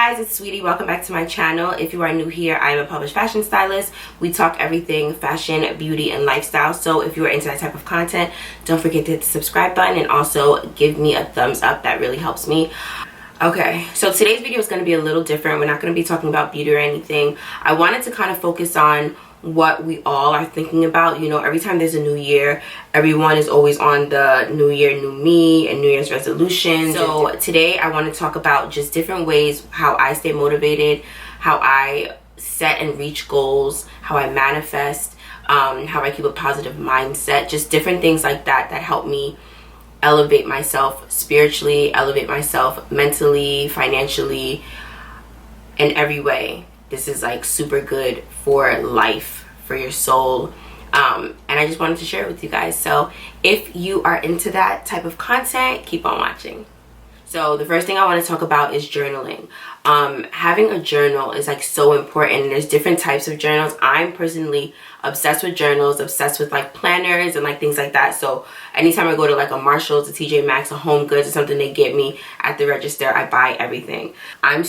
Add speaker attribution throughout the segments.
Speaker 1: guys, it's Sweetie. Welcome back to my channel. If you are new here, I am a published fashion stylist. We talk everything fashion, beauty, and lifestyle. So if you are into that type of content, don't forget to hit the subscribe button and also give me a thumbs up. That really helps me. Okay, so today's video is going to be a little different. We're not going to be talking about beauty or anything. I wanted to kind of focus on what we all are thinking about. You know, every time there's a new year, everyone is always on the new year, new me and New Year's resolutions. So today I want to talk about just different ways how I stay motivated, how I set and reach goals, how I manifest, how I keep a positive mindset, just different things like that that help me elevate myself spiritually, elevate myself mentally, financially, in every way. This is like super good for life, for your soul, and I just wanted to share it with you guys. So if you are into that type of content, keep on watching. So the first thing I want to talk about is journaling. Having a journal is like so important, and there's different types of journals. I'm personally obsessed with journals, obsessed with like planners and like things like that. So anytime I go to like a Marshall's, a TJ Maxx, a Home Goods, or something they get me at the register, I buy everything. I'm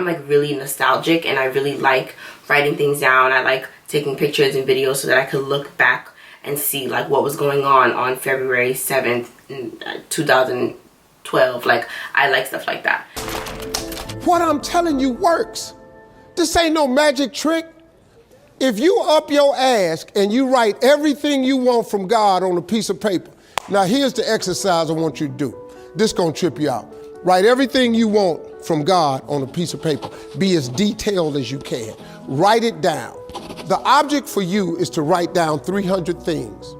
Speaker 1: like really nostalgic, and I really like writing things down. I like taking pictures and videos so that I could look back and see like what was going on February 7th, 2012. Like, I like stuff like that.
Speaker 2: What I'm telling you works. This ain't no magic trick. If you up your ass and you write everything you want from God on a piece of paper. Now here's the exercise I want you to do. This gonna trip you out. Write everything you want from God on a piece of paper. Be as detailed as you can. Write it down. The object for you is to write down 300 things.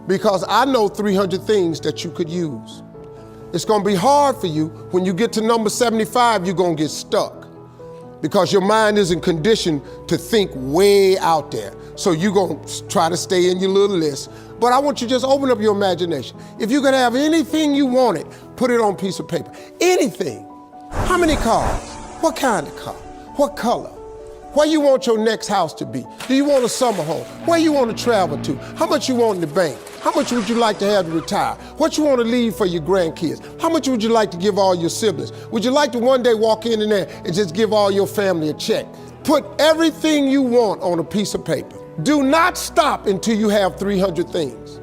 Speaker 2: Because I know 300 things that you could use. It's gonna be hard for you. When you get to number 75, you're gonna get stuck because your mind isn't conditioned to think way out there. So you're gonna try to stay in your little list. But I want you to just open up your imagination. If you could have anything you wanted, put it on a piece of paper. Anything. How many cars? What kind of car? What color? Where you want your next house to be? Do you want a summer home? Where you want to travel to? How much you want in the bank? How much would you like to have to retire? What you want to leave for your grandkids? How much would you like to give all your siblings? Would you like to one day walk in there and just give all your family a check? Put everything you want on a piece of paper. Do not stop until you have 300 things.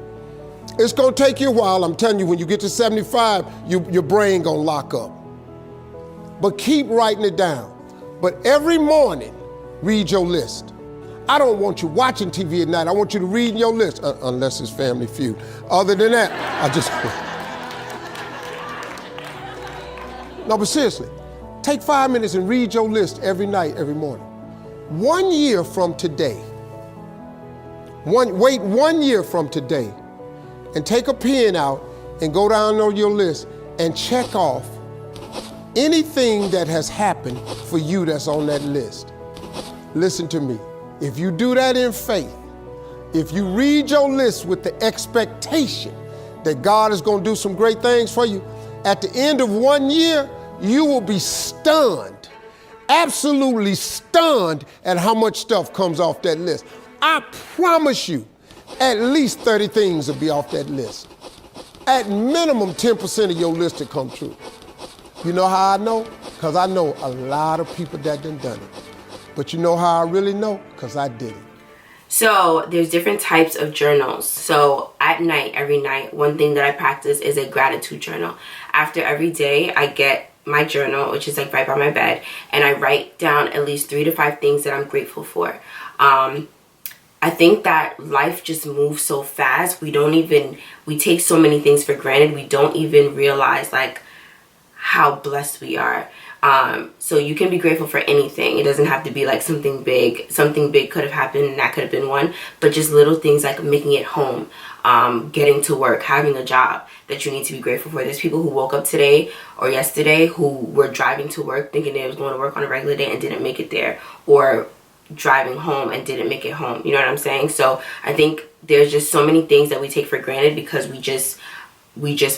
Speaker 2: It's gonna take you a while. I'm telling you, when you get to 75, your brain gonna lock up. But keep writing it down. But every morning, read your list. I don't want you watching TV at night. I want you to read your list, unless it's Family Feud. Other than that, No, but seriously, take 5 minutes and read your list every night, every morning. 1 year from today, wait 1 year from today, and take a pen out and go down on your list and check off anything that has happened for you that's on that list. Listen to me. If you do that in faith, if you read your list with the expectation that God is going to do some great things for you, at the end of 1 year, you will be stunned, absolutely stunned at how much stuff comes off that list. I promise you, at least 30 things will be off that list. At minimum, 10% of your list will come true. You know how I know? Because I know a lot of people that done it. But you know how I really know? Because I did it.
Speaker 1: So there's different types of journals. So at night, every night, one thing that I practice is a gratitude journal. After every day, I get my journal, which is like right by my bed, and I write down at least 3 to 5 things that I'm grateful for. I think that life just moves so fast. We take so many things for granted. We don't even realize like how blessed we are. So you can be grateful for anything. It doesn't have to be like something big. Something big could have happened, and that could have been one. But just little things like making it home, getting to work, having a job that you need to be grateful for. There's people who woke up today or yesterday who were driving to work thinking they was going to work on a regular day and didn't make it there, or driving home and didn't make it home. You know what I'm saying? So I think there's just so many things that we take for granted because we just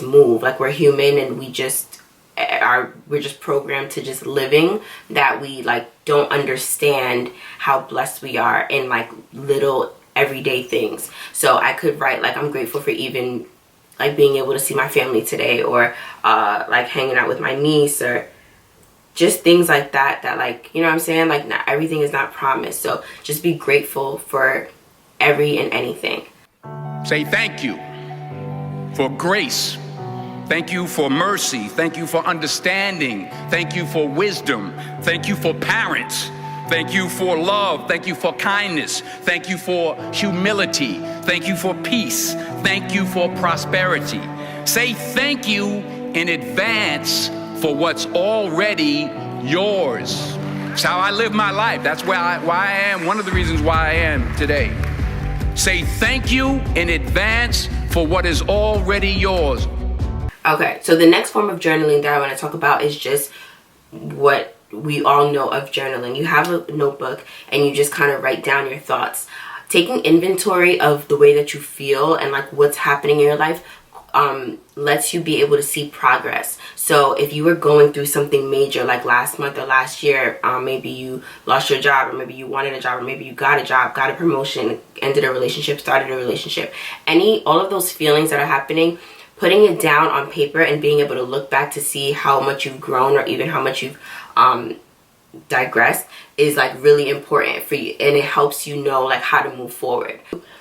Speaker 1: move. Like, we're human, and we're just programmed to just living, that we like don't understand how blessed we are in like little everyday things. So I could write like, I'm grateful for even like being able to see my family today, or like hanging out with my niece, or just things like that, that like, you know what I'm saying? Like, not everything is not promised. So just be grateful for every and anything.
Speaker 3: Say thank you for grace. Thank you for mercy. Thank you for understanding. Thank you for wisdom. Thank you for parents. Thank you for love. Thank you for kindness. Thank you for humility. Thank you for peace. Thank you for prosperity. Say thank you in advance for what's already yours. It's how I live my life. That's why I am, one of the reasons why I am today. Say thank you in advance for what is already yours.
Speaker 1: Okay, so the next form of journaling that I want to talk about is just what we all know of journaling. You have a notebook and you just kind of write down your thoughts. Taking inventory of the way that you feel and like what's happening in your life lets you be able to see progress. So if you were going through something major like last month or last year, maybe you lost your job, or maybe you wanted a job, or maybe you got a job, got a promotion, ended a relationship, started a relationship, all of those feelings that are happening, putting it down on paper and being able to look back to see how much you've grown or even how much you've digressed is like really important for you, and it helps you know like how to move forward.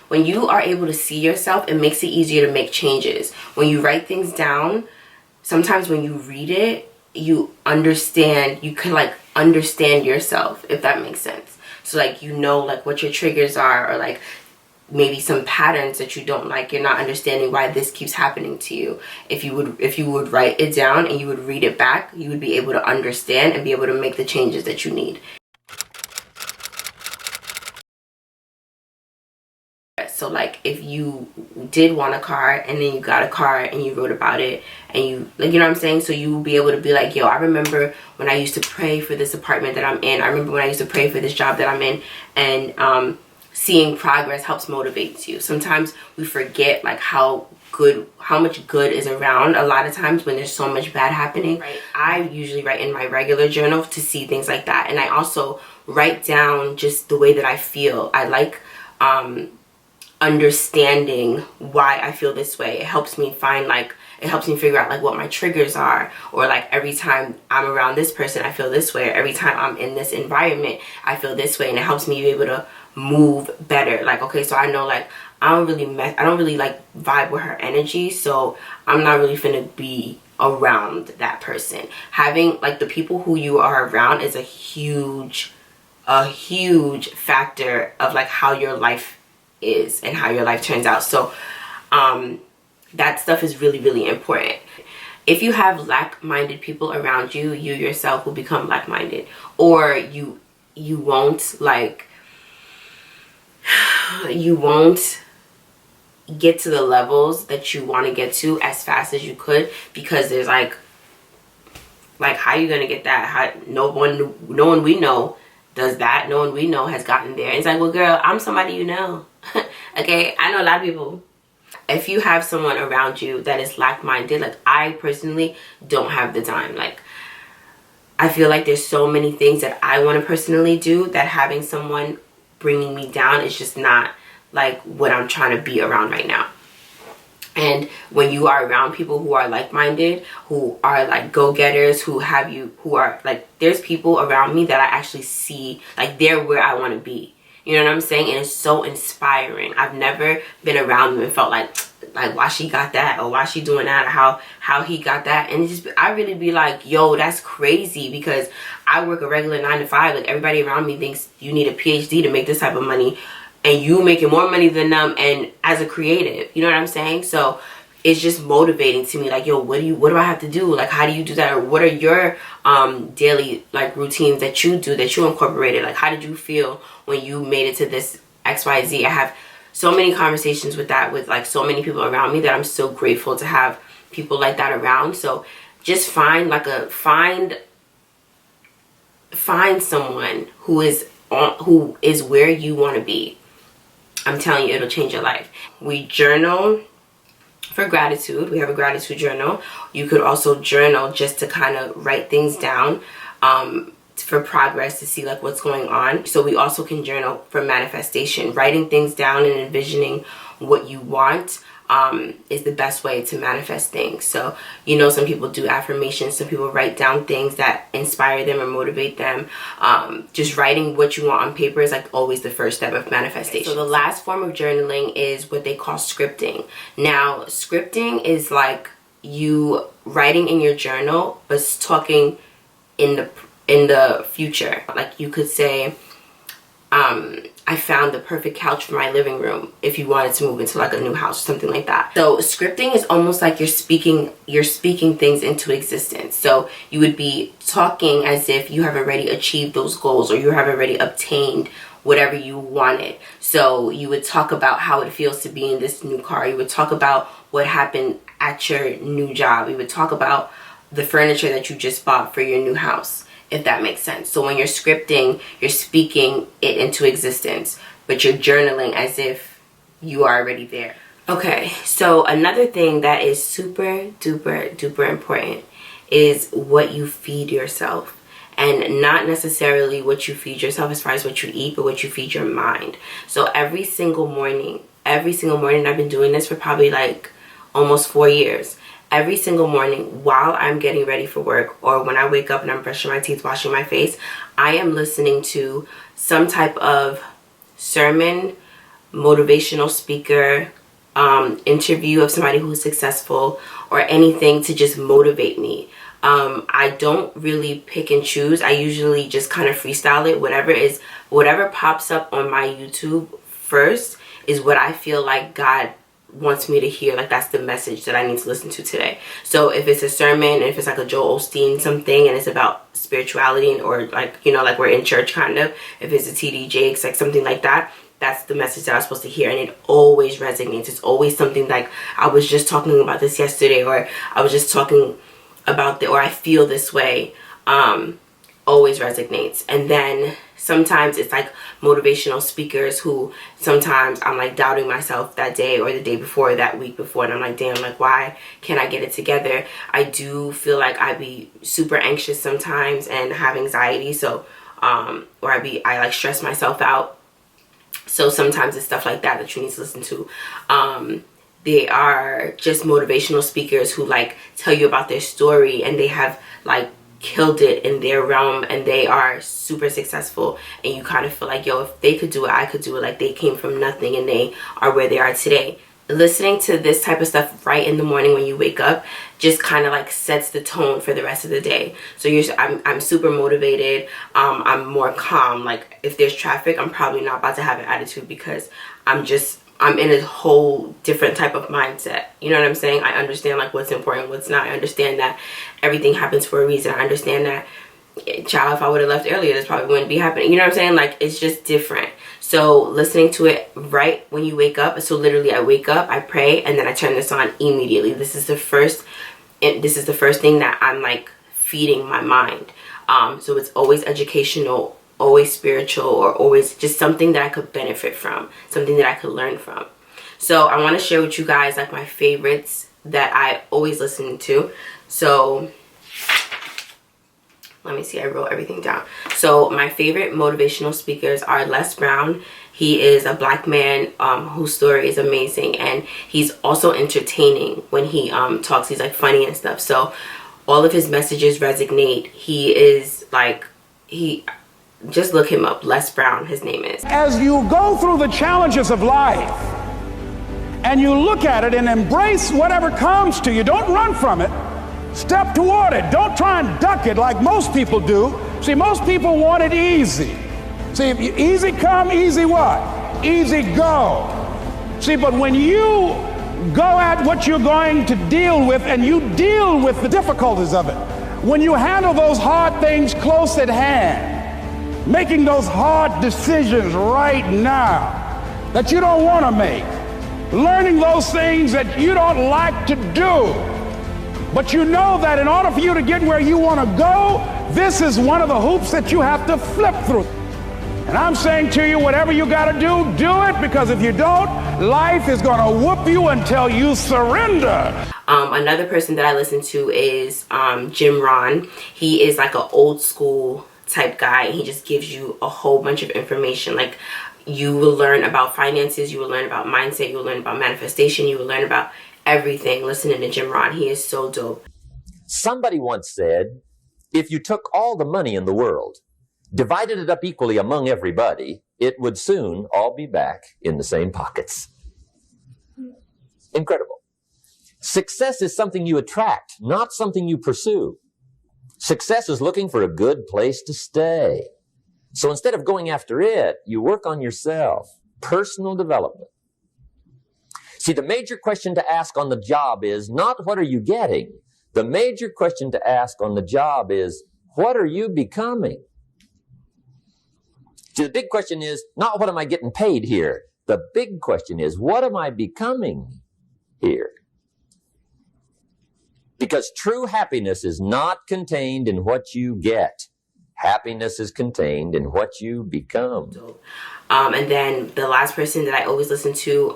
Speaker 1: When you are able to see yourself, it makes it easier to make changes. When you write things down, sometimes when you read it, you understand, you can like understand yourself, if that makes sense. So like, you know, like what your triggers are, or like maybe some patterns that you don't like, you're not understanding why this keeps happening to you. If you would write it down and you would read it back, you would be able to understand and be able to make the changes that you need. So like, if you did want a car and then you got a car and you wrote about it and you, like, you know what I'm saying? So you will be able to be like, yo, I remember when I used to pray for this apartment that I'm in. I remember when I used to pray for this job that I'm in. And seeing progress helps motivate you. Sometimes we forget like how much good is around a lot of times when there's so much bad happening. Right. I usually write in my regular journal to see things like that. And I also write down just the way that I feel. I like understanding why I feel this way. It helps me figure out like what my triggers are, or like every time I'm around this person I feel this way, or every time I'm in this environment I feel this way, and it helps me be able to move better. Like, okay, so I know like I don't really like vibe with her energy, so I'm not really finna be around that person. Having like the people who you are around is a huge factor of like how your life is and how your life turns out. So that stuff is really, really important. If you have like-minded people around you, you yourself will become like-minded, or you won't get to the levels that you want to get to as fast as you could, because there's like how are you gonna get that? No one we know does that. No one we know has gotten there. And it's like, well, girl, I'm somebody you know. Okay, I know a lot of people. If you have someone around you that is like-minded, like I personally don't have the time. Like, I feel like there's so many things that I want to personally do that having someone bringing me down is just not like what I'm trying to be around right now. And when you are around people who are like-minded, who are like go-getters, who are like, there's people around me that I actually see like they're where I want to be. You know what I'm saying? And it's so inspiring. I've never been around them and felt like why she got that, or why she doing that, or how he got that. And it's just, I really be like, yo, that's crazy, because I work a regular 9 to 5. Like, everybody around me thinks you need a PhD to make this type of money, and you making more money than them, and as a creative, you know what I'm saying? So it's just motivating to me. Like, yo, what do I have to do? Like, how do you do that? Or what are your daily like routines that you do, that you incorporated? Like, how did you feel when you made it to this XYZ? I have so many conversations with like so many people around me, that I'm so grateful to have people like that around. So just find someone who is where you want to be. I'm telling you, it'll change your life. We journal for gratitude. We have a gratitude journal. You could also journal just to kind of write things down for progress, to see like what's going on. So we also can journal for manifestation, writing things down and envisioning what you want. is the best way to manifest things. So, you know, some people do affirmations, some people write down things that inspire them or motivate them. Just writing what you want on paper is like always the first step of manifestation. So the last form of journaling is what they call scripting. Now, scripting is like you writing in your journal but talking in the future. Like you could say, I found the perfect couch for my living room, if you wanted to move into like a new house or something like that. So scripting is almost like you're speaking things into existence. So you would be talking as if you have already achieved those goals, or you have already obtained whatever you wanted. So you would talk about how it feels to be in this new car. You would talk about what happened at your new job. You would talk about the furniture that you just bought for your new house, if that makes sense. So when you're scripting, you're speaking it into existence, but you're journaling as if you are already there. Okay, so another thing that is super duper important is what you feed yourself. And not necessarily what you feed yourself as far as what you eat, but what you feed your mind. So every single morning, I've been doing this for probably like almost 4 years. Every single morning while I'm getting ready for work, or when I wake up and I'm brushing my teeth, washing my face, I am listening to some type of sermon, motivational speaker, interview of somebody who's successful, or anything to just motivate me. I don't really pick and choose. I usually just kind of freestyle it. Whatever pops up on my YouTube first is what I feel like God wants me to hear. Like that's the message that I need to listen to today. So if it's a sermon, if it's like a Joel Osteen something and it's about spirituality, or like, you know, like we're in church kind of, if it's a TD Jakes, like something like that, that's the message that I'm supposed to hear, and it always resonates. It's always something like, I was just talking about this yesterday, or I was just talking about or I feel this way. Always resonates. And then sometimes it's like motivational speakers who sometimes I'm like doubting myself that day or the day before, that week before, and I'm like, damn, like why can't I get it together? I do feel like I be super anxious sometimes and have anxiety, so or I like stress myself out. So sometimes it's stuff like that you need to listen to. They are just motivational speakers who like tell you about their story, and they have like killed it in their realm, and they are super successful, and you kind of feel like, yo, if they could do it, I could do it. Like they came from nothing and they are where they are today. Listening to this type of stuff right in the morning when you wake up just kind of like sets the tone for the rest of the day. So I'm super motivated. I'm more calm. Like if there's traffic, I'm probably not about to have an attitude, because I'm in a whole different type of mindset. You know what I'm saying? I understand like what's important, what's not. I understand that everything happens for a reason. I understand that, child, if I would have left earlier, this probably wouldn't be happening. You know what I'm saying? Like it's just different. So listening to it right when you wake up. So literally I wake up, I pray, and then I turn this on immediately. This is the first thing that I'm like feeding my mind. So it's always educational, always spiritual, or always just something that I could benefit from, something that I could learn from. So I want to share with you guys like my favorites that I always listen to. So let me see, I wrote everything down. So my favorite motivational speakers are Les Brown. He is a black man whose story is amazing, and he's also entertaining when he talks. He's like funny and stuff. So all of his messages resonate. He is like, just look him up. Les Brown, his name is.
Speaker 4: As you go through the challenges of life and you look at it and embrace whatever comes to you, don't run from it. Step toward it. Don't try and duck it like most people do. See, most people want it easy. See, easy come, easy what? Easy go. See, but when you go at what you're going to deal with, and you deal with the difficulties of it, when you handle those hard things close at hand, making those hard decisions right now that you don't want to make, learning those things that you don't like to do, but you know that in order for you to get where you want to go, this is one of the hoops that you have to flip through. And I'm saying to you, whatever you got to do, do it, because if you don't, life is going to whoop you until you surrender.
Speaker 1: Another person that I listen to is Jim Rohn. He is like an old school type guy, and he just gives you a whole bunch of information. Like, you will learn about finances, you will learn about mindset, you will learn about manifestation, you will learn about everything listening to Jim Rohn. He is so dope.
Speaker 5: Somebody once said, if you took all the money in the world, divided it up equally among everybody, it would soon all be back in the same pockets. Incredible. Success is something you attract, not something you pursue. Success is looking for a good place to stay. So instead of going after it, you work on yourself. Personal development. See, the major question to ask on the job is not what are you getting? The major question to ask on the job is what are you becoming? See, the big question is not what am I getting paid here? The big question is what am I becoming here? Because true happiness is not contained in what you get. Happiness is contained in what you become.
Speaker 1: And then the last person that I always listen to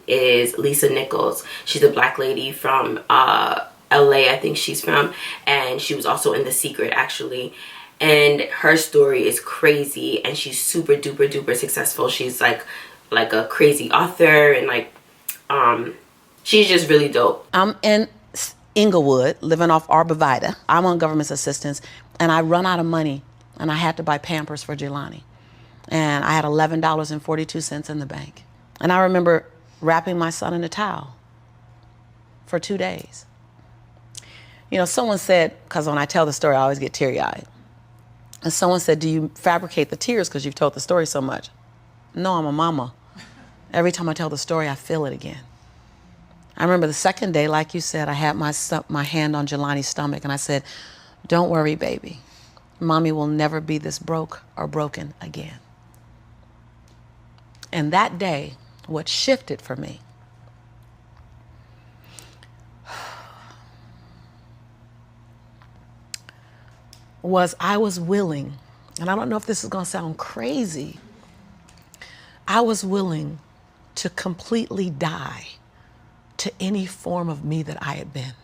Speaker 1: is Lisa Nichols. She's a black lady from LA, I think she's from. And she was also in The Secret, actually. And her story is crazy. And she's super duper duper successful. She's like a crazy author. And like, she's just really dope.
Speaker 6: I'm in Inglewood, living off Arborvitae. I'm on government assistance. And I run out of money, and I had to buy Pampers for Jelani. And I had $11.42 in the bank. And I remember wrapping my son in a towel for 2 days. You know, someone said, because when I tell the story, I always get teary-eyed. And someone said, do you fabricate the tears because you've told the story so much? No, I'm a mama. Every time I tell the story, I feel it again. I remember the second day, like you said, I had my hand on Jelani's stomach, and I said, don't worry, baby. Mommy will never be this broke or broken again. And that day, what shifted for me was I was willing, and I don't know if this is going to sound crazy, I was willing to completely die to any form of me that I had been,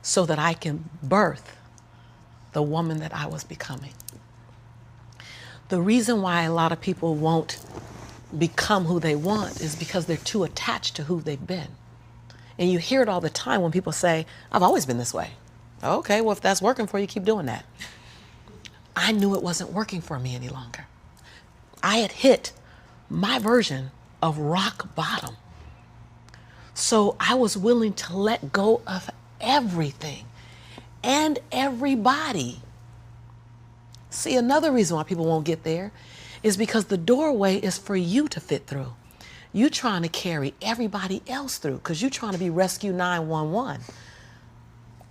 Speaker 6: so that I can birth the woman that I was becoming. The reason why a lot of people won't become who they want is because they're too attached to who they've been. And you hear it all the time when people say, I've always been this way. Okay, well, if that's working for you, keep doing that. I knew it wasn't working for me any longer. I had hit my version of rock bottom. So I was willing to let go of everything and everybody. See, another reason why people won't get there is because the doorway is for you to fit through. You trying to carry everybody else through because you're trying to be Rescue 911.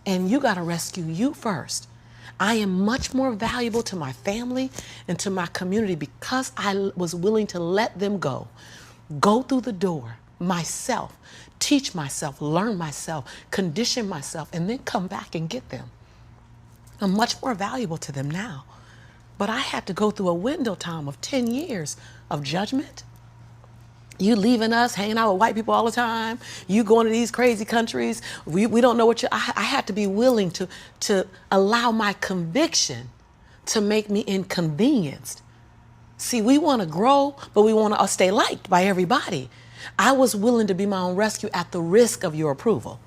Speaker 6: And you got to rescue you first. I am much more valuable to my family and to my community because I was willing to let them go through the door myself, teach myself, learn myself, condition myself, and then come back and get them. I'm much more valuable to them now. But I had to go through a window time of 10 years of judgment. You leaving us, hanging out with white people all the time. You going to these crazy countries. We don't know what I had to be willing to allow my conviction to make me inconvenienced. See, we want to grow, but we want to stay liked by everybody. I was willing to be my own rescue at the risk of your approval.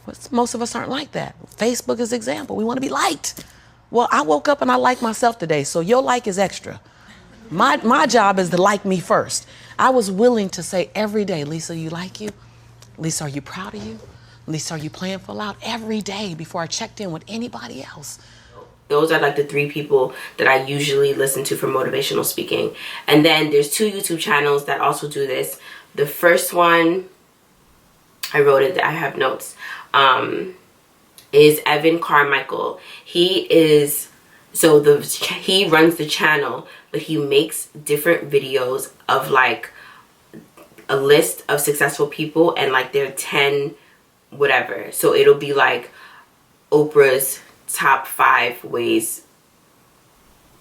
Speaker 6: But most of us aren't like that. Facebook is an example. We want to be liked. Well, I woke up and I like myself today, so your like is extra. My job is to like me first. I was willing to say every day, Lisa, you like you? Lisa, are you proud of you? Lisa, are you playing full out? Every day before I checked in with anybody else.
Speaker 1: Those are like the 3 people that I usually listen to for motivational speaking. And then there's 2 YouTube channels that also do this. The first one, I wrote it, I have notes, is Evan Carmichael. He runs the channel, but he makes different videos of like a list of successful people and like their 10 whatever. So it'll be like Oprah's top 5 ways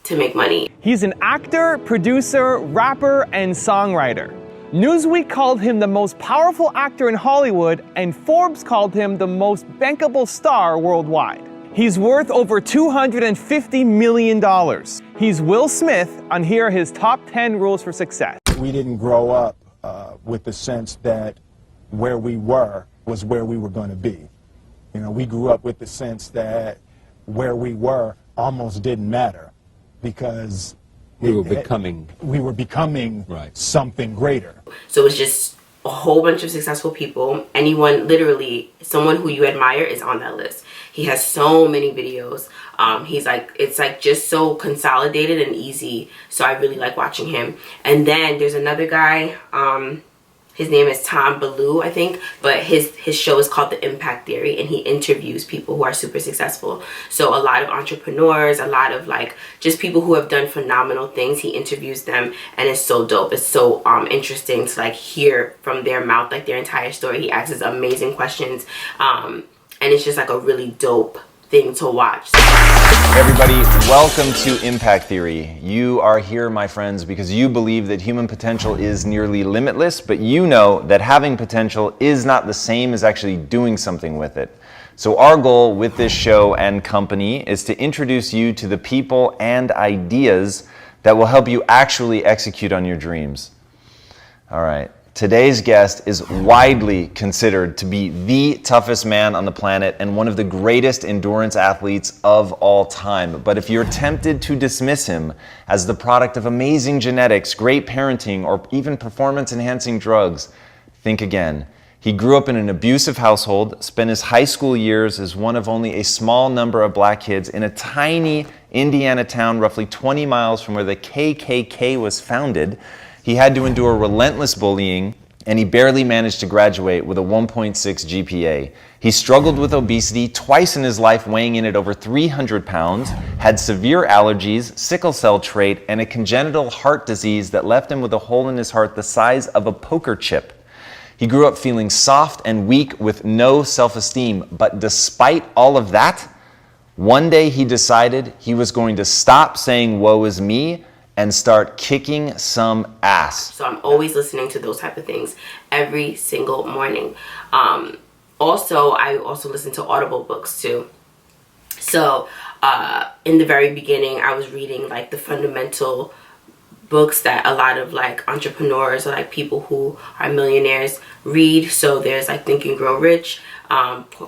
Speaker 1: to make money.
Speaker 7: He's an actor, producer, rapper, and songwriter. Newsweek called him the most powerful actor in Hollywood, and Forbes called him the most bankable star worldwide. He's worth over $250 million. He's Will Smith, and here are his top 10 rules for success.
Speaker 8: We didn't grow up with the sense that where we were was where we were going to be. You know, we grew up with the sense that where we were almost didn't matter because we were becoming right. Something greater.
Speaker 1: So it's just a whole bunch of successful people. Anyone, literally, someone who you admire is on that list. He has so many videos. He's like, it's like just so consolidated and easy. So I really like watching him. And then there's another guy. His name is Tom Ballou, I think, but his show is called The Impact Theory, and he interviews people who are super successful. So a lot of entrepreneurs, a lot of like just people who have done phenomenal things, he interviews them, and it's so dope. It's so interesting to like hear from their mouth like their entire story. He asks amazing questions, and it's just like a really dope thing to watch.
Speaker 9: Everybody, welcome to Impact Theory. You are here, my friends, because you believe that human potential is nearly limitless, but you know that having potential is not the same as actually doing something with it. So our goal with this show and company is to introduce you to the people and ideas that will help you actually execute on your dreams. All right. Today's guest is widely considered to be the toughest man on the planet and one of the greatest endurance athletes of all time. But if you're tempted to dismiss him as the product of amazing genetics, great parenting, or even performance-enhancing drugs, think again. He grew up in an abusive household, spent his high school years as one of only a small number of black kids in a tiny Indiana town roughly 20 miles from where the KKK was founded. He had to endure relentless bullying, and he barely managed to graduate with a 1.6 GPA. He struggled with obesity twice in his life, weighing in at over 300 pounds, had severe allergies, sickle cell trait, and a congenital heart disease that left him with a hole in his heart the size of a poker chip. He grew up feeling soft and weak with no self-esteem, but despite all of that, one day he decided he was going to stop saying woe is me and start kicking some ass.
Speaker 1: So I'm always listening to those type of things every single morning. Also, I also listen to Audible books too. So in the very beginning, I was reading like the fundamental books that a lot of like entrepreneurs or like people who are millionaires read. So there's like Think and Grow Rich,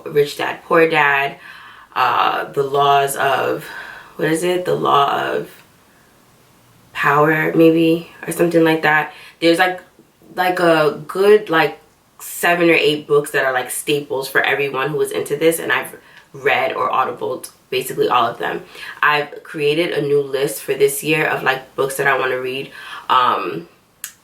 Speaker 1: Rich Dad, Poor Dad, the laws of, what is it? The law of power, maybe, or something like that. There's like a good like 7 or 8 books that are like staples for everyone who is into this, and I've read or audibled basically all of them. I've created a new list for this year of like books that I want to read.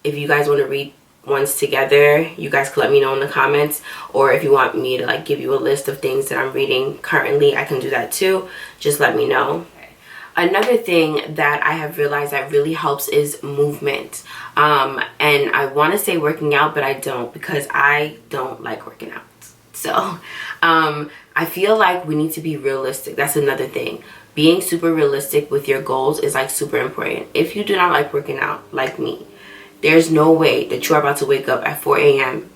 Speaker 1: If you guys want to read ones together, you guys can let me know in the comments, or if you want me to like give you a list of things that I'm reading currently, I can do that too. Just let me know. Another thing that I have realized that really helps is movement. And I want to say working out, but I don't, because I don't like working out. So I feel like we need to be realistic. That's another thing. Being super realistic with your goals is like super important. If you do not like working out, like me, there's no way that you're about to wake up at 4 a.m.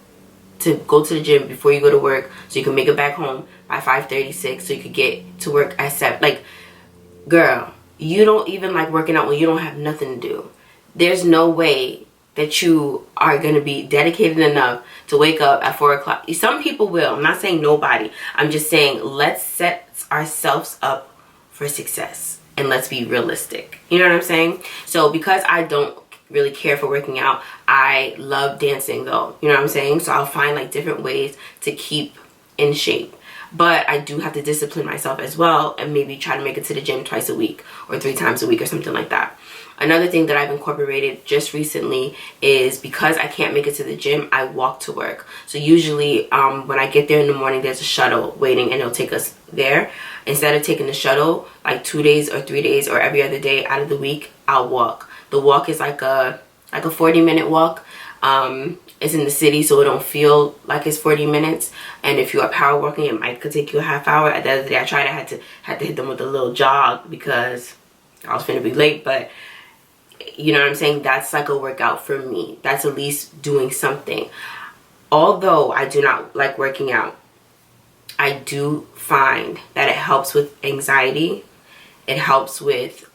Speaker 1: to go to the gym before you go to work so you can make it back home by 5:36 so you could get to work at 7. Like, girl, you don't even like working out when you don't have nothing to do. There's no way that you are going to be dedicated enough to wake up at 4 o'clock. Some people will. I'm not saying nobody. I'm just saying let's set ourselves up for success and let's be realistic. You know what I'm saying? So because I don't really care for working out, I love dancing though. You know what I'm saying? So I'll find like different ways to keep in shape. But I do have to discipline myself as well and maybe try to make it to the gym twice a week or 3 times a week or something like that. Another thing that I've incorporated just recently is because I can't make it to the gym, I walk to work. So usually when I get there in the morning, there's a shuttle waiting and it'll take us there. Instead of taking the shuttle like 2 days or 3 days or every other day out of the week, I'll walk. The walk is like a 40-minute walk. It's in the city, so it don't feel like it's 40 minutes. And if you are power walking, it might could take you a half hour. At the end of the day, I had to hit them with a little jog because I was finna be late. But you know what I'm saying? That's like a workout for me. That's at least doing something. Although I do not like working out, I do find that it helps with anxiety. It helps with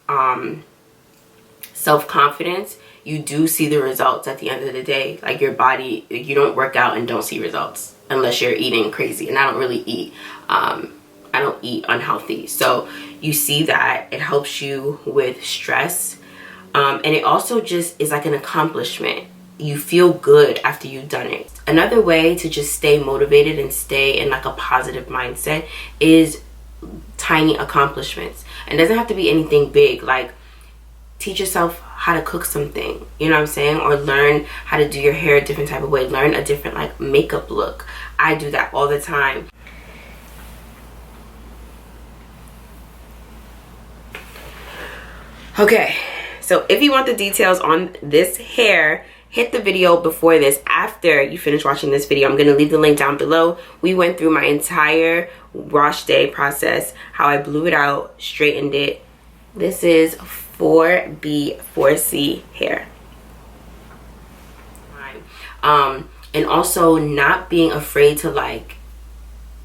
Speaker 1: self-confidence. You do see the results at the end of the day. Like your body, you don't work out and don't see results unless you're eating crazy. And I don't really eat. I don't eat unhealthy. So you see that it helps you with stress. And it also just is like an accomplishment. You feel good after you've done it. Another way to just stay motivated and stay in like a positive mindset is tiny accomplishments. And it doesn't have to be anything big. Like teach yourself how to cook something, you know what I'm saying? Or learn how to do your hair a different type of way. Learn a different like makeup look. I do that all the time. Okay, so if you want the details on this hair, hit the video before this. After you finish watching this video, I'm going to leave the link down below. We went through my entire wash day process, how I blew it out, straightened it. This is 4B, 4C hair. And also not being afraid to like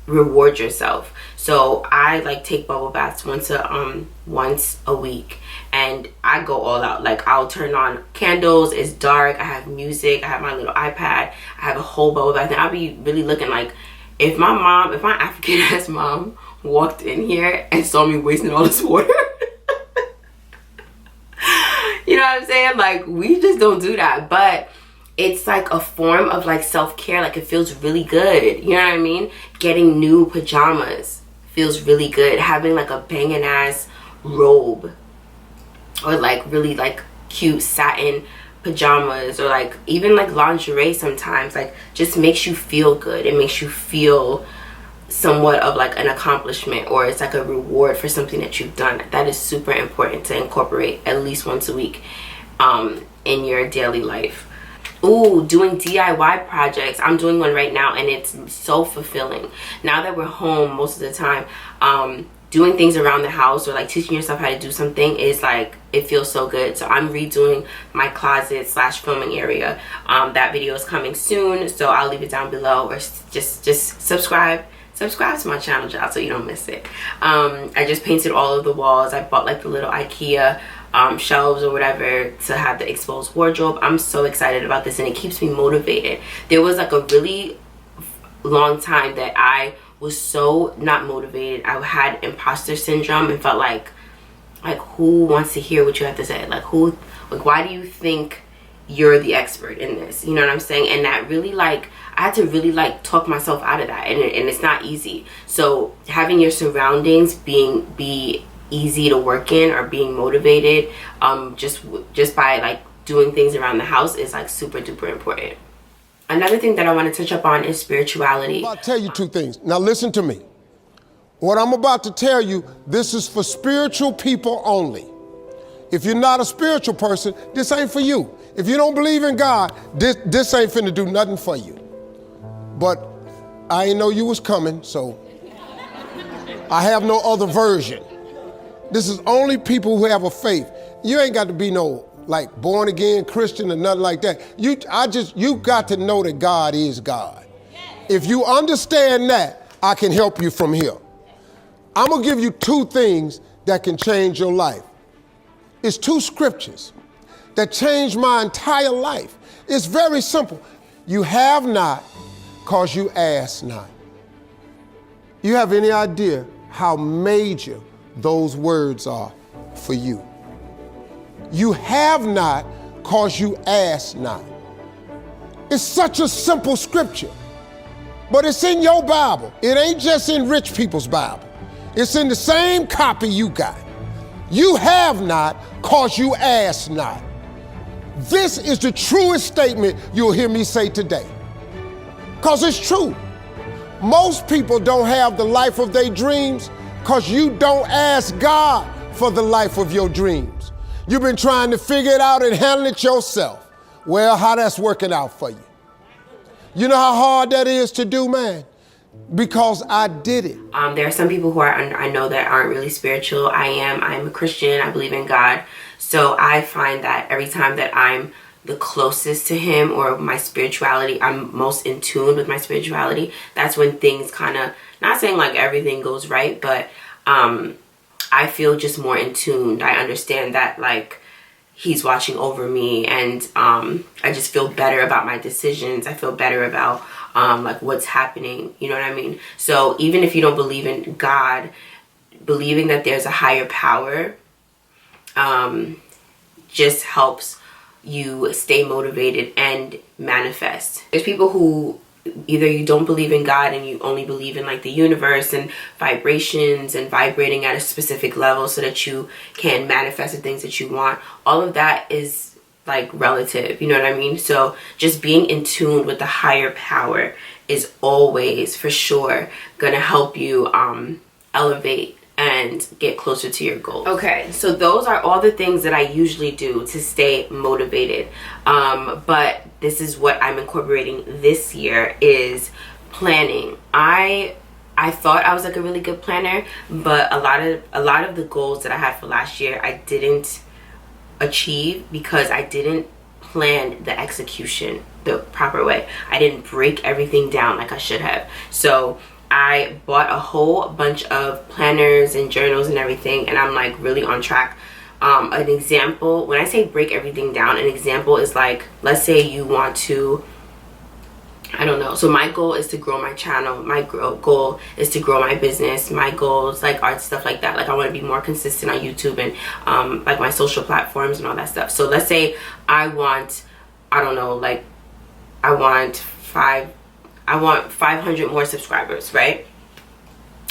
Speaker 1: reward yourself. So I like take bubble baths once a week, and I go all out. Like I'll turn on candles, it's dark, I have music, I have my little iPad, I have a whole bubble bath, and I'll be really looking like, if my African ass mom walked in here and saw me wasting all this water, you know what I'm saying? Like we just don't do that. But it's like a form of like self-care. Like it feels really good, you know what I mean? Getting new pajamas feels really good. Having like a banging ass robe, or like really like cute satin pajamas, or like even like lingerie sometimes, like just makes you feel good. It makes you feel somewhat of like an accomplishment, or it's like a reward for something that you've done. That is super important to incorporate at least once a week in your daily life. Ooh, doing DIY projects. I'm doing one right now and it's so fulfilling. Now that we're home most of the time, doing things around the house or like teaching yourself how to do something is like, it feels so good. So I'm redoing my closet / filming area. That video is coming soon, so I'll leave it down below, or just subscribe to my channel, y'all, so you don't miss it. I just painted all of the walls. I bought like the little IKEA shelves or whatever to have the exposed wardrobe. I'm so excited about this, and it keeps me motivated. There was like a really long time that I was so not motivated. I had imposter syndrome and felt like who wants to hear what you have to say? Like why do you think you're the expert in this? You know what I'm saying? And that really like, I had to really like talk myself out of that, and it's not easy. So having your surroundings be easy to work in, or being motivated just by like doing things around the house is like super duper important. Another thing that I want to touch up on is spirituality.
Speaker 2: I'll tell you two things. Now listen to me. What I'm about to tell you, this is for spiritual people only. If you're not a spiritual person, this ain't for you. If you don't believe in God, this ain't finna do nothing for you. But I ain't know you was coming, so I have no other version. This is only people who have a faith. You ain't got to be no like born again Christian or nothing like that. You got to know that God is God. If you understand that, I can help you from here. I'm gonna give you two things that can change your life. It's two scriptures that changed my entire life. It's very simple. You have not, cause you ask not. You have any idea how major those words are for you? You have not, cause you ask not. It's such a simple scripture, but it's in your Bible. It ain't just in rich people's Bible. It's in the same copy you got. You have not, cause you ask not. This is the truest statement you'll hear me say today, cause it's true. Most people don't have the life of their dreams cause you don't ask God for the life of your dreams. You've been trying to figure it out and handle it yourself. Well, how that's working out for you? You know how hard that is to do, man? Because I did it.
Speaker 1: There are some people who I know that aren't really spiritual. I'm a Christian. I believe in God. So I find that every time that I'm the closest to him, or my spirituality, I'm most in tune with my spirituality, that's when things kind of Not saying like everything goes right, but I feel just more in tune. I understand that like he's watching over me, and I just feel better about my decisions. I feel better about like what's happening, you know what I mean? So even if you don't believe in God, believing that there's a higher power just helps you stay motivated and manifest. There's people who either you don't believe in God and you only believe in like the universe and vibrations and vibrating at a specific level so that you can manifest the things that you want. All of that is like relative, you know what I mean? So just being in tune with the higher power is always for sure gonna help you elevate and get closer to your goals. Okay, so those are all the things that I usually do to stay motivated. But this is what I'm incorporating this year is planning. I thought I was like a really good planner, but a lot of the goals that I had for last year I didn't achieve because I didn't plan the execution the proper way. I didn't break everything down like I should have. So I bought a whole bunch of planners and journals and everything, and I'm like really on track. An example, when I say break everything down, an example is like, let's say you want to, I don't know, so my goal is to grow my channel, my goal is to grow my business, my goals like art, stuff like that. Like I want to be more consistent on YouTube and like my social platforms and all that stuff. So let's say I want, I don't know, like I want 500 more subscribers, right?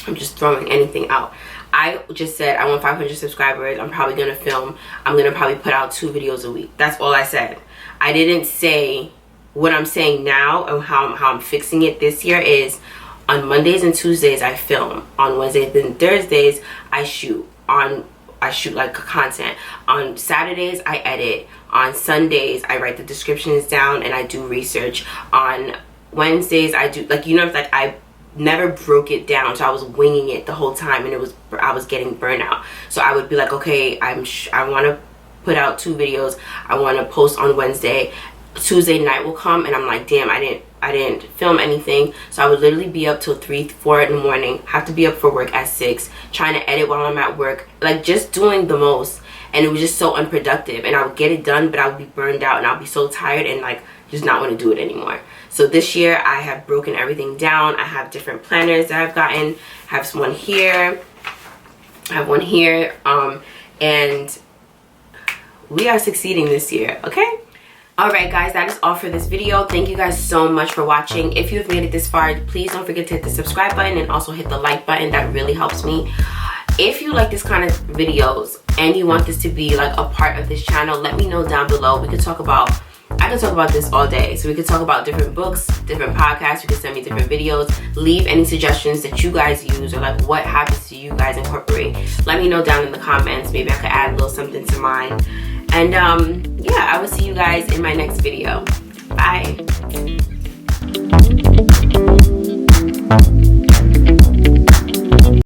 Speaker 1: I'm just throwing anything out. I just said I want 500 subscribers. I'm probably gonna film. I'm gonna probably put out 2 videos a week. That's all I said. I didn't say what I'm saying now and how I'm fixing it this year is on Mondays and Tuesdays I film. On Wednesdays and Thursdays I shoot. I shoot like content. On Saturdays I edit. On Sundays I write the descriptions down and I do research. On Wednesdays I do, like, you know, like I never broke it down, so I was winging it the whole time, and I was getting burnout. So I would be like, okay, I want to put out 2 videos. I want to post on Wednesday. Tuesday night will come and I'm like, damn, I didn't film anything. So I would literally be up till 3, 4 in the morning, have to be up for work at 6, trying to edit while I'm at work, like just doing the most. And it was just so unproductive, and I would get it done, but I would be burned out and I'll be so tired and like just not want to do it anymore. So this year I have broken everything down. I have different planners that I've gotten. I have one here, I have one here, and we are succeeding this year, okay? Alright guys, that is all for this video. Thank you guys so much for watching. If you've made it this far, please don't forget to hit the subscribe button and also hit the like button. That really helps me. If you like this kind of videos and you want this to be like a part of this channel, let me know down below. I can talk about this all day. So we could talk about different books, different podcasts. You can send me different videos. Leave any suggestions that you guys use or like what habits do you guys incorporate. Let me know down in the comments. Maybe I could add a little something to mine. And yeah, I will see you guys in my next video. Bye.